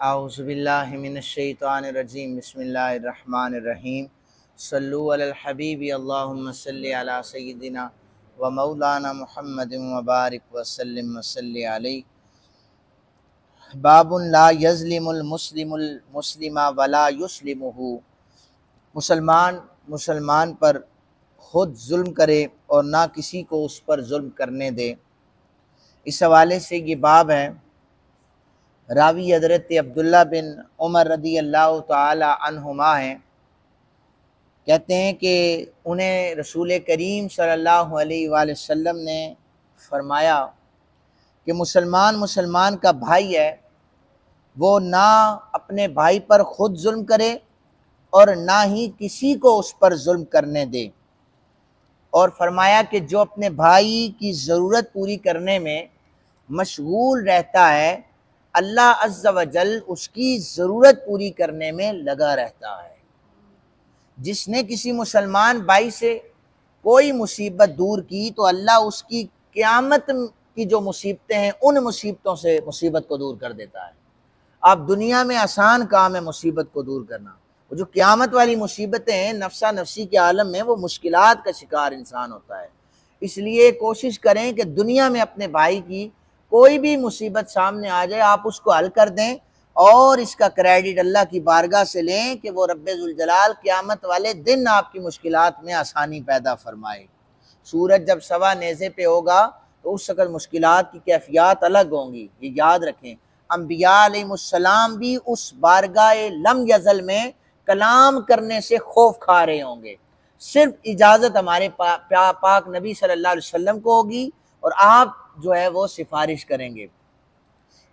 आऊज़ुबिल्लाहि मिनश्शैतानिर्रजीम बिस्मिल्लाहिर्रहमानिर्रहीम सल्लु अलल हबीबी अल्लाहुम्मा सल्लि अला सय्यिदिना व मौलाना मुहम्मदिन व बारिक व सल्लिम व सल्लि अलैहि। बाबुन ला यज़लिमुल मुस्लिमुल मुस्लिमा वला युस्लिमुहु। मुसलमान मुसलमान पर खुद जुल्म करे और ना किसी को उस पर जुल्म करने दे। इस हवाले से ये बाब है। रावी हज़रत अब्दुल्ला बिन उमर रदी अल्लाह ताला अन्हुमा हैं। कहते हैं कि उन्हें रसूल करीम सल्लल्लाहु अलैहि वसल्लम ने फरमाया कि मुसलमान मुसलमान का भाई है, वो ना अपने भाई पर ख़ुद जुल्म करे और ना ही किसी को उस पर जुल्म करने दे। और फरमाया कि जो अपने भाई की ज़रूरत पूरी करने में मशगूल रहता है, अल्लाह अज़्ज़ा व जल उसकी ज़रूरत पूरी करने में लगा रहता है। जिसने किसी मुसलमान भाई से कोई मुसीबत दूर की तो अल्लाह उसकी क़यामत की जो मुसीबतें हैं उन मुसीबतों से मुसीबत को दूर कर देता है। आप दुनिया में आसान काम है मुसीबत को दूर करना, वो जो क़यामत वाली मुसीबतें हैं नफ्सा नफ्सी के आलम में वो मुश्किलात का शिकार इंसान होता है। इसलिए कोशिश करें कि दुनिया में अपने भाई की कोई भी मुसीबत सामने आ जाए आप उसको हल कर दें और इसका क्रेडिट अल्लाह की बारगाह से लें कि वो रब्बे जुल जलाल क़यामत वाले दिन आपकी मुश्किलात में आसानी पैदा फरमाए। सूरज जब सवा नेज़े पे होगा तो उस वक़्त मुश्किलात की कैफियत अलग होंगी, ये याद रखें। अंबिया अलैहिमुस्सलाम भी उस बारगाह लम यज़ल में कलाम करने से खौफ खा रहे होंगे। सिर्फ इजाज़त हमारे पाक नबी सल्लल्लाहु अलैहि वसल्लम को होगी और आप जो है वो सिफारिश करेंगे।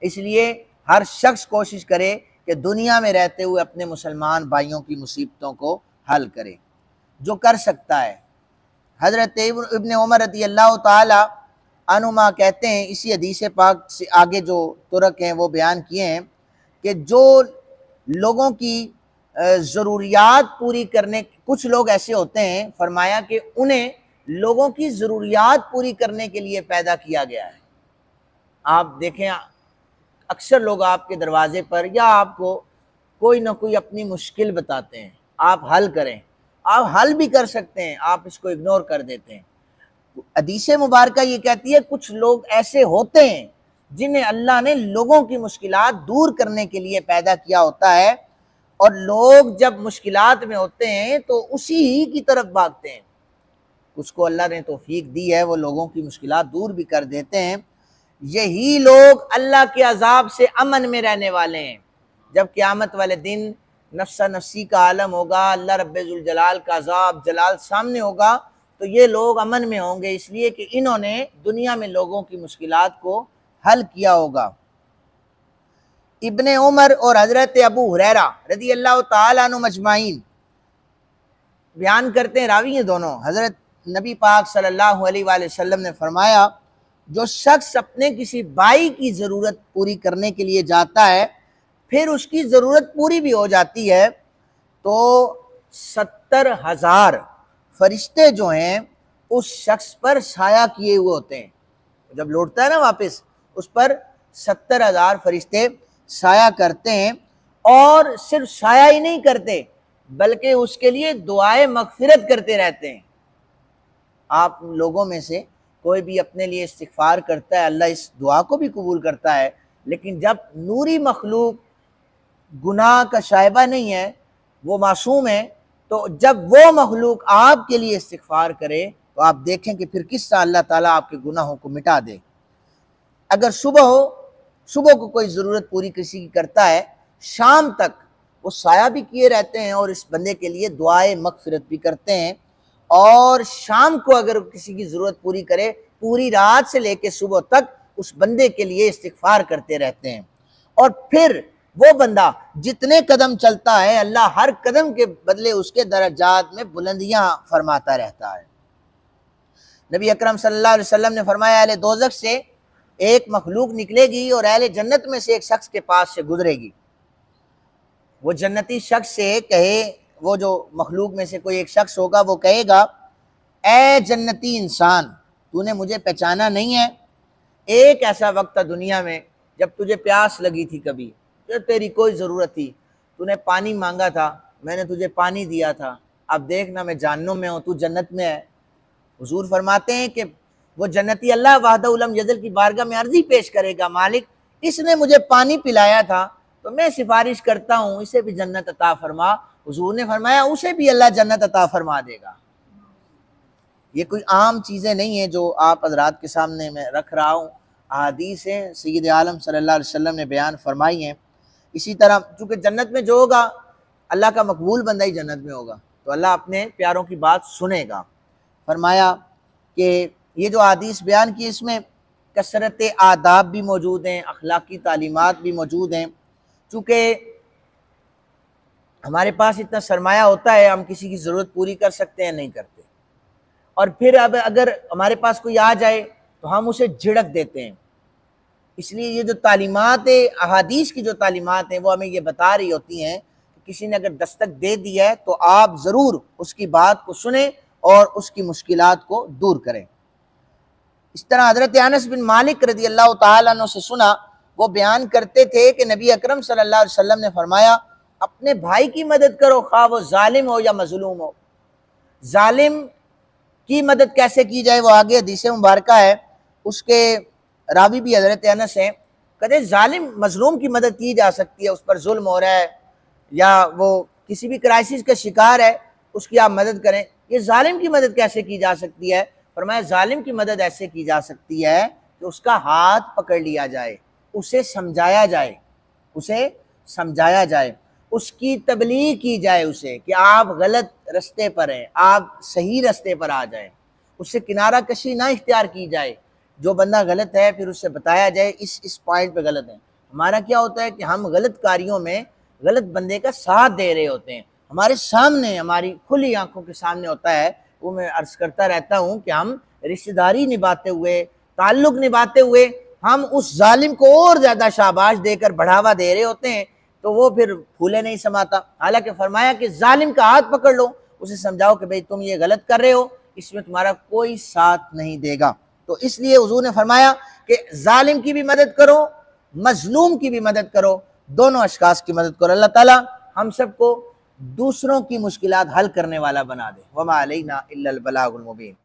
इसलिए हर शख्स कोशिश करे कि दुनिया में रहते हुए अपने मुसलमान भाइयों की मुसीबतों को हल करे, जो कर सकता है। हज़रत इब्न उमर रज़ी अल्लाह ताला अनुमा कहते हैं, इसी हदीस पाक से आगे जो तुरक हैं वो बयान किए हैं कि जो लोगों की ज़रूरियात पूरी करने, कुछ लोग ऐसे होते हैं, फरमाया कि उन्हें लोगों की ज़रूरियात पूरी करने के लिए पैदा किया गया है। आप देखें अक्सर लोग आपके दरवाजे पर या आपको कोई ना कोई अपनी मुश्किल बताते हैं, आप हल करें। आप हल भी कर सकते हैं, आप इसको इग्नोर कर देते हैं। हदीस मुबारका ये कहती है कुछ लोग ऐसे होते हैं जिन्हें अल्लाह ने लोगों की मुश्किलात दूर करने के लिए पैदा किया होता है और लोग जब मुश्किलात में होते हैं तो उसी ही की तरफ भागते हैं। उसको अल्लाह ने तौफीक दी है, वो लोगों की मुश्किलात दूर भी कर देते हैं। यही लोग अल्लाह के अजाब से अमन में रहने वाले हैं। जब क़यामत वाले दिन नफ्सा नफ्सी का आलम होगा, अल्लाह रब्बे जुल जलाल का अजाब जलाल सामने होगा, तो ये लोग अमन में होंगे, इसलिए कि इन्होंने दुनिया में लोगों की मुश्किलात को हल किया होगा। इब्ने उमर और हज़रत अबू हुरैरा रज़ी अल्लाह ताला अन्हु मजमाइन बयान करते हैं, रावी हैं दोनों, हज़रत नबी पाक सल्लल्लाहु अलैहि वसल्लम ने फरमाया, जो शख्स अपने किसी भाई की ज़रूरत पूरी करने के लिए जाता है फिर उसकी ज़रूरत पूरी भी हो जाती है तो 70,000 फरिश्ते जो हैं उस शख्स पर साया किए हुए होते हैं। जब लौटता है ना वापस, उस पर 70,000 फरिश्ते साया करते हैं और सिर्फ साया ही नहीं करते बल्कि उसके लिए दुआए मगफिरत करते रहते हैं। आप लोगों में से कोई भी अपने लिए इस्तिग़फ़ार करता है, अल्लाह इस दुआ को भी कबूल करता है, लेकिन जब नूरी मखलूक गुनाह का शायबा नहीं है, वो मासूम है, तो जब वो मखलूक आपके लिए इस्तिग़फ़ार करे तो आप देखें कि फिर किस तरह अल्लाह ताला आपके गुनाहों को मिटा दे। अगर सुबह हो, सुबह को कोई ज़रूरत पूरी किसी की करता है, शाम तक वो साया भी किए रहते हैं और इस बंदे के लिए दुआए मगफिरत भी करते हैं। और शाम को अगर किसी की ज़रूरत पूरी करे, पूरी रात से लेकर सुबह तक उस बंदे के लिए इस्तिग़फ़ार करते रहते हैं। और फिर वो बंदा जितने कदम चलता है अल्लाह हर कदम के बदले उसके दर्जात में बुलंदियां फरमाता रहता है। नबी अकरम सल्लल्लाहु अलैहि वसल्लम ने फरमाया, अहले दोज़ख से एक मखलूक निकलेगी और अहले जन्नत में से एक शख्स के पास से गुजरेगी। वो जन्नती शख्स से कहे, वो जो मखलूक में से कोई एक शख्स होगा वो कहेगा, ए जन्नती इंसान, तूने मुझे पहचाना नहीं है? एक ऐसा वक्त था दुनिया में जब तुझे प्यास लगी थी, कभी तेरी कोई ज़रूरत थी, तूने पानी मांगा था, मैंने तुझे पानी दिया था, अब देखना मैं जहन्नुम में हूँ, तू जन्नत में है। हुजूर फरमाते हैं कि वो जन्नती अल्लाह वहदहु लम यज़ल की बारगाह में अर्जी पेश करेगा, मालिक इसने मुझे पानी पिलाया था तो मैं सिफारिश करता हूँ इसे भी जन्नत अता फरमा। हुजूर ने फरमाया उसे भी अल्लाह जन्नत अता फरमा देगा। ये कोई आम चीज़ें नहीं है जो आप हजरात के सामने मैं रख रहा हूँ, अहादीस हैं सय्यद आलम सल्लल्लाहु अलैहि वसल्लम ने बयान फरमाई हैं। इसी तरह चूँकि जन्नत में जो होगा अल्लाह का मकबूल बंदा ही जन्नत में होगा, तो अल्लाह अपने प्यारों की बात सुनेगा। फरमाया कि ये जो हदीस बयान की इसमें कसरत आदाब भी मौजूद हैं, अखलाकी तालीमात भी मौजूद हैं। चूँकि हमारे पास इतना सरमाया होता है, हम किसी की ज़रूरत पूरी कर सकते हैं, नहीं करते। और फिर अब अगर हमारे पास कोई आ जाए तो हम उसे झिड़क देते हैं। इसलिए ये जो तालीमात है, अहादीस की जो तालीमात हैं, वो हमें ये बता रही होती हैं कि किसी ने अगर दस्तक दे दी है तो आप ज़रूर उसकी बात को सुने और उसकी मुश्किलात को दूर करें। इस तरह हज़रत अनस बिन मालिक रज़ी अल्लाह तआला अन्हु से सुना, वो बयान करते थे कि नबी अकरम सल्लल्लाहु अलैहि वसल्लम ने फरमाया, अपने भाई की मदद करो, खा वो जालिम हो या मजलूम हो। जालिम की मदद कैसे की जाए, वो आगे हदीस मुबारका है, उसके रावी भी हज़रत अनस हैं। कहते जालिम मजलूम की मदद की जा सकती है, उस पर जुल्म हो रहा है या वो किसी भी क्राइसिस का शिकार है, उसकी आप मदद करें। ये जालिम की मदद कैसे की जा सकती है? फरमाया जालिम की मदद ऐसे की जा सकती है कि उसका हाथ पकड़ लिया जाए, उसे समझाया जाए, उसे समझाया जाए, उसकी तबलीग की जाए उसे कि आप गलत रास्ते पर हैं, आप सही रास्ते पर आ जाएं। उससे किनारा कशी ना इख्तियार की जाए, जो बंदा गलत है फिर उससे बताया जाए इस पॉइंट पे गलत है। हमारा क्या होता है कि हम गलत कार्यों में गलत बंदे का साथ दे रहे होते हैं, हमारे सामने, हमारी खुली आंखों के सामने होता है। वो मैं अर्ज करता रहता हूँ कि हम रिश्तेदारी निभाते हुए, ताल्लुक निभाते हुए, हम उस जालिम को और ज़्यादा शाबाश देकर बढ़ावा दे रहे होते हैं, तो वो फिर फूले नहीं समाता। हालांकि फरमाया कि जालिम का हाथ पकड़ लो, उसे समझाओ कि भाई तुम ये गलत कर रहे हो, इसमें तुम्हारा कोई साथ नहीं देगा। तो इसलिए हुजूर ने फरमाया कि जालिम की भी मदद करो, मजलूम की भी मदद करो, दोनों अशखास की मदद करो। अल्लाह ताला हम सबको दूसरों की मुश्किलात हल करने वाला बना दे। वमा अलैना इल्लल बलागुल मुबीन।